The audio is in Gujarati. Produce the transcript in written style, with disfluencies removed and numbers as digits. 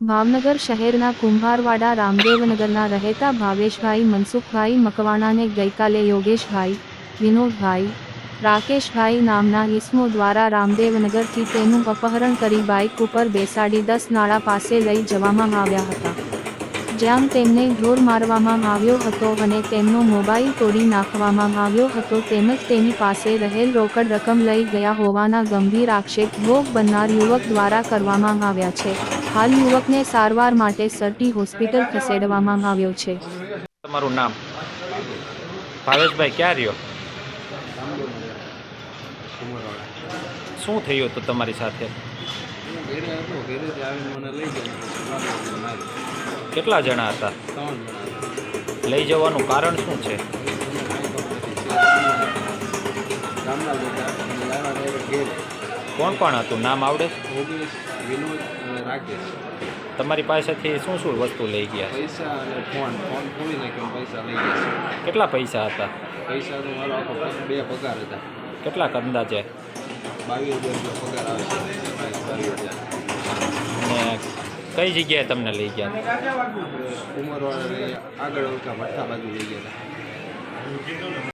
ભાવનગર શહેરના કુંભારવાડા રામદેવનગરના રહેતા ભાવેશભાઈ મનસુખભાઈ મકવાણાને ગઈકાલે યોગેશભાઈ, વિનોદભાઈ, રાકેશભાઈ નામના ઈસમો દ્વારા રામદેવનગરથી તેનું અપહરણ કરી બાઇક ઉપર બેસાડી 10 નાળા પાસે લઈ જવામાં આવ્યા હતા, જ્યાં તેમને ઢોર મારવામાં આવ્યો હતો અને તેમનો મોબાઈલ તોડી નાખવામાં આવ્યો હતો તેમજ તેની પાસે રહેલ રોકડ રકમ લઈ ગયા હોવાના ગંભીર આક્ષેપ ભોગ બનનાર યુવક દ્વારા કરવામાં આવ્યા છે। હાલ યુવકને સારવાર માટે સરટી હોસ્પિટલ ખસેડવામાં આવ્યો છે। તમારું નામ? ભાવેશભાઈ ક્યાં રહ્યો? શું થયું હતું તમારી સાથે? કેટલા જણા હતા? લઈ જવાનું કારણ શું છે? કોણ કોણ હતું? નામ આવડે? વિનોદ અને રાકેશ। તમારી પાસેથી શું શું વસ્તુ લઈ ગયા? પૈસા અને ફોન ખોલી નાખ્યો, પૈસા લઈ ગયા। કેટલા પૈસા હતા? પૈસા તો મારો આખો 2 પગાર હતા। કેટલાક અંદાજે? 22,000 પગાર આવે છે। 22,000। અને કઈ જગ્યાએ તમને લઈ ગયા? ઉમરવાળા આગળ ઓળખા ભઠ્ઠા બાજુ લઈ ગયા હતા।